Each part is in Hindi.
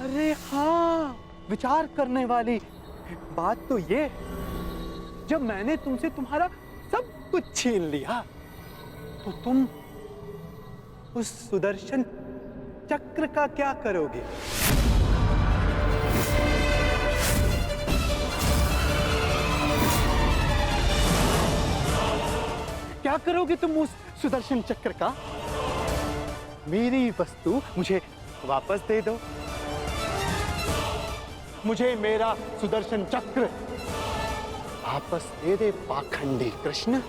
अरे हाँ, विचार करने वाली बात तो ये, जब मैंने तुमसे तुम्हारा सब कुछ छीन लिया तो तुम उस सुदर्शन चक्र का क्या करोगे? क्या करोगे तुम उस सुदर्शन चक्र का? मेरी वस्तु मुझे वापस दे दो। मुझे मेरा सुदर्शन चक्र वापस दे दे पाखंडी कृष्ण।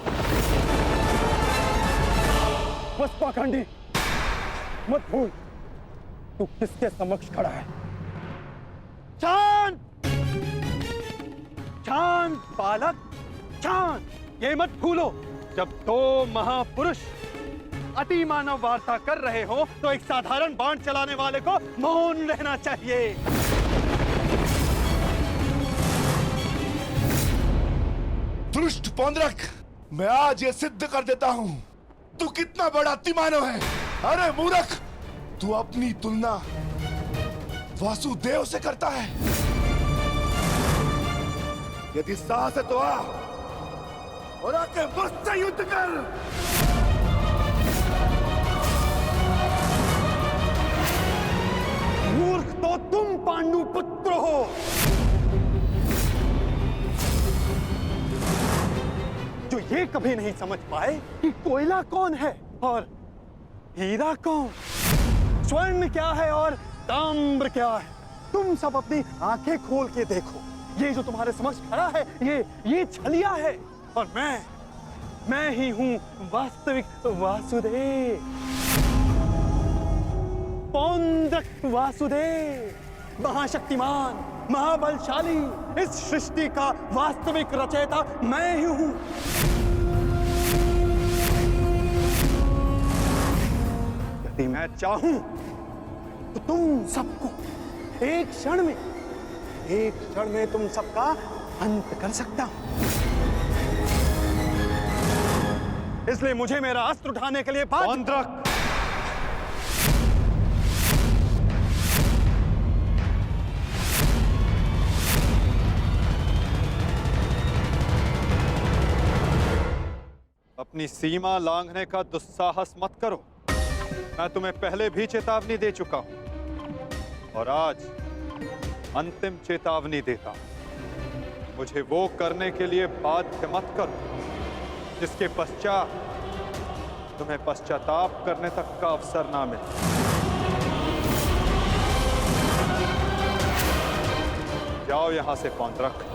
बस पाखंडी, मत भूल तू किसके समक्ष खड़ा है। शांत शांत बालक, शांत। ये मत भूलो, जब दो महापुरुष अति मानव वार्ता कर रहे हो तो एक साधारण बाण चलाने वाले को मौन रहना चाहिए। दुष्ट पौंड्रक, मैं आज ये सिद्ध कर देता हूं तू कितना बड़ा अतिमानव है। अरे मूर्ख, तू अपनी तुलना वासुदेव से करता है। यदि साहस है तो आ और आके मुझसे युद्ध कर। मूर्ख तो तुम पांडु पुत्र हो। जो ये कभी नहीं समझ पाए कि कोयला कौन है और हीरा कौन, स्वर्ण क्या है और ताम्र क्या है। तुम सब अपनी आंखें खोल के देखो, ये जो तुम्हारे समक्ष खड़ा है ये छलिया है और मैं ही हूं वास्तविक वासुदेव, पौंड्रक वासुदेव, महाशक्तिमान, महाबलशाली। इस सृष्टि का वास्तविक रचयिता मैं ही हूं। यदि मैं चाहूं तो तुम सबको एक क्षण में तुम सबका अंत कर सकता हूं। इसलिए मुझे मेरा अस्त्र उठाने के लिए पौंड्रक, अपनी सीमा लांघने का दुस्साहस मत करो। मैं तुम्हें पहले भी चेतावनी दे चुका हूं और आज अंतिम चेतावनी देता हूं। मुझे वो करने के लिए बाध्य मत करो जिसके पश्चात तुम्हें पश्चाताप करने तक का अवसर ना मिले। जाओ यहां से पौंड्रक।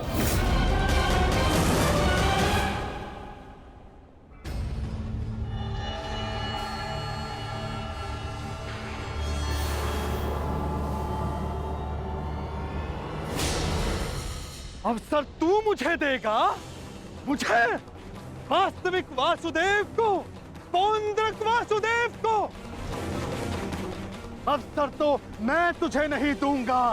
अवसर तू मुझे देगा, मुझे, वास्तविक वासुदेव को, पौंड्रक वासुदेव को। अवसर तो मैं तुझे नहीं दूंगा।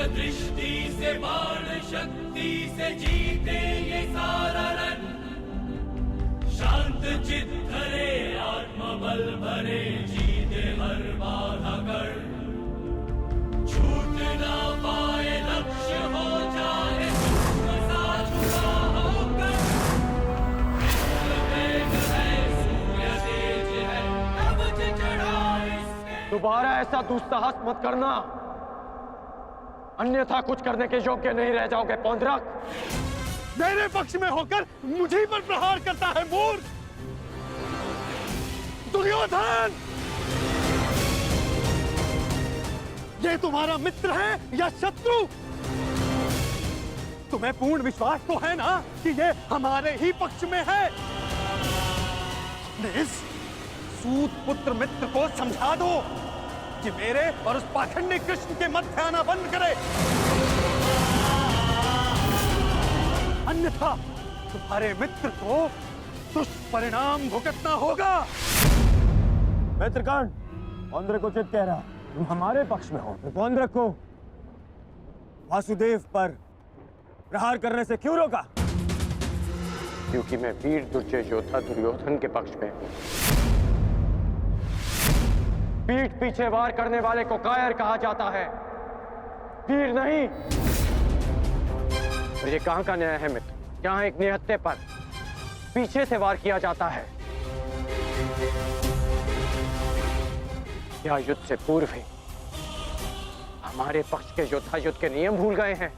दृष्टि से बाण शक्ति से जीते ये सारा रण। शांत चित धरे आत्मबल भरे जीते हर बाधा कर। छूट ना पाए लक्ष्य हो जाए झुका होकर। वेग है सूर्य तेज है कवच चढ़ा इसके। दोबारा ऐसा दुस्साहस मत करना, अन्यथा कुछ करने के योग्य नहीं रह जाओगे पौंड्रक। मेरे पक्ष में होकर मुझे पर प्रहार करता है मूर्ख। दुर्योधन, ये तुम्हारा मित्र है या शत्रु? तुम्हें पूर्ण विश्वास तो है ना कि ये हमारे ही पक्ष में है? इस सूत पुत्र मित्र को समझा दो कि मेरे और उस पाखंडी कृष्ण के मध्य आना बंद करे। अन्यथा तुम्हारे मित्र को दुष्परिणाम भुगतना होगा। मित्रगण, पौंद्रक उचित कह रहा, तुम हमारे पक्ष में हो। पौंद्रक को वासुदेव पर प्रहार करने से क्यों रोका? क्योंकि मैं वीर दुर्जय योद्धा दुर्योधन के पक्ष में हूं। पीठ पीछे वार करने वाले को कायर कहा जाता है, वीर नहीं। और ये कहां का न्याय है मित्र? जहां एक निहत्थे पर पीछे से वार किया जाता है। क्या युद्ध से पूर्व ही हमारे पक्ष के योद्धा युद्ध के नियम भूल गए हैं?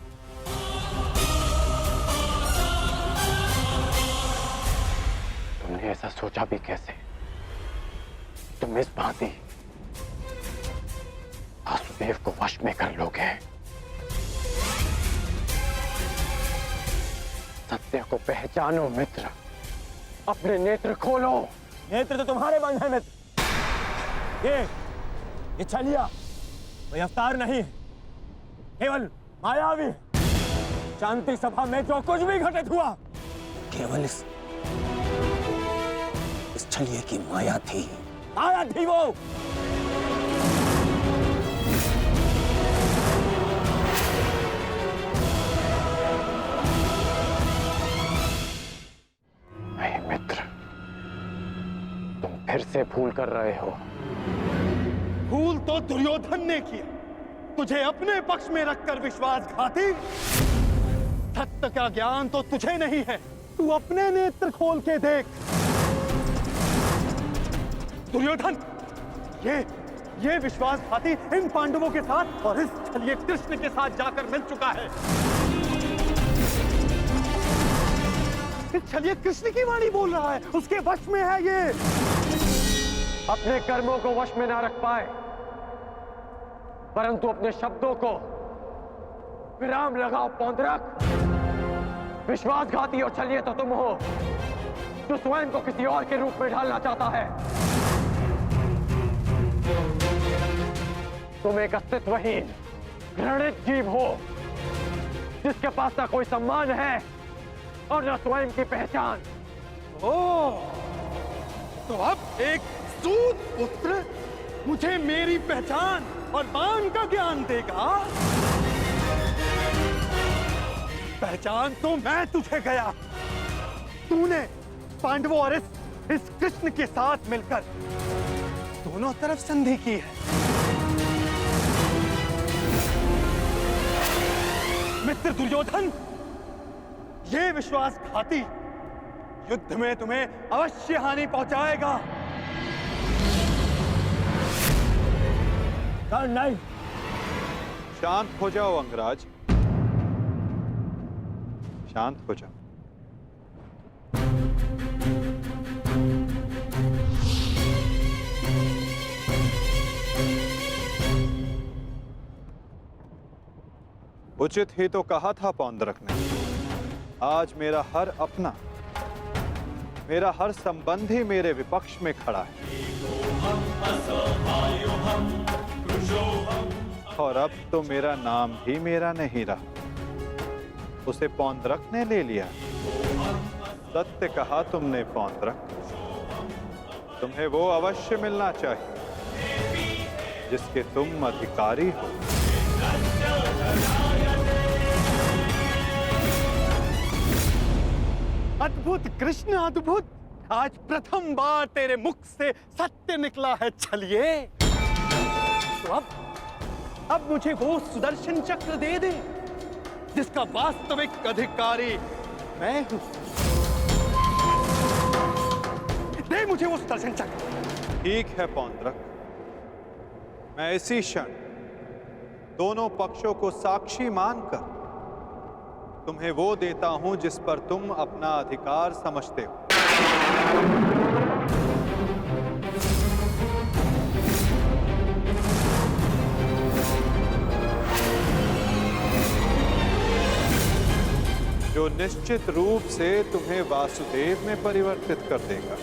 तुमने ऐसा सोचा भी कैसे? तुम इस भांति वासुदेव को वश में कर लोगे? सत्य को पहचानो मित्र, अपने नेत्र खोलो। नेत्र तो तुम्हारे बंद है मित्र। ये छलिया कोई अवतार नहीं है, केवल मायावी है। शांति सभा में जो कुछ भी घटित हुआ केवल इस छलिए की माया थी। माया थी वो। नहीं मित्र, तुम फिर से भूल कर रहे हो। भूल तो दुर्योधन ने किया, तुझे अपने पक्ष में रखकर विश्वासघाती। सत्य का ज्ञान तो तुझे नहीं है, तू अपने नेत्र खोल के देख। दुर्योधन ये विश्वासघाती इन पांडवों के साथ और इस छलिए कृष्ण के साथ जाकर मिल चुका है। इस छलिए कृष्ण की वाणी बोल रहा है, उसके वश में है ये। अपने कर्मों को वश में ना रख पाए, परंतु अपने शब्दों को विराम लगाओ पौंद्रक। विश्वासघाती और छलिए तो तुम हो, जो स्वयं को किसी और के रूप में ढालना चाहता है। तुम एक अस्तित्वहीन घृणित जीव हो, जिसके पास ना कोई सम्मान है और न स्वयं की पहचान। तो अब एक सूत पुत्र मुझे मेरी पहचान और मान का ज्ञान देगा। पहचान तो मैं तुझे गया। तूने पांडवों और इस कृष्ण के साथ मिलकर दोनों तरफ संधि की है। मित्र दुर्योधन, ये विश्वासघाती युद्ध में तुम्हें अवश्य हानि पहुंचाएगा। नहीं, शांत हो जाओ अंगराज, शांत हो जाओ। उचित ही तो कहा था पौंद्रक ने। आज मेरा हर अपना, मेरा हर संबंधी मेरे विपक्ष में खड़ा है, और अब तो मेरा नाम भी मेरा नहीं रहा, उसे पौंद्रक ने ले लिया। सत्य कहा तुमने पौंद्रक, तुम्हें वो अवश्य मिलना चाहिए जिसके तुम अधिकारी हो। अद्भुत कृष्ण, अद्भुत। आज प्रथम बार तेरे मुख से सत्य निकला है छलिए। तो अब मुझे वो सुदर्शन चक्र दे दे जिसका वास्तविक अधिकारी मैं हूं। दे मुझे वो सुदर्शन चक्र। ठीक है पौंद्रक, मैं इसी क्षण दोनों पक्षों को साक्षी मानकर तुम्हें वो देता हूं जिस पर तुम अपना अधिकार समझते हो। जो निश्चित रूप से तुम्हें वासुदेव में परिवर्तित कर देगा।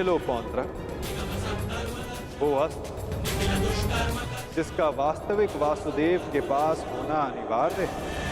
ये लो पौंद्रक, वो अस्त्र जिसका वास्तविक वासुदेव के पास होना अनिवार्य है।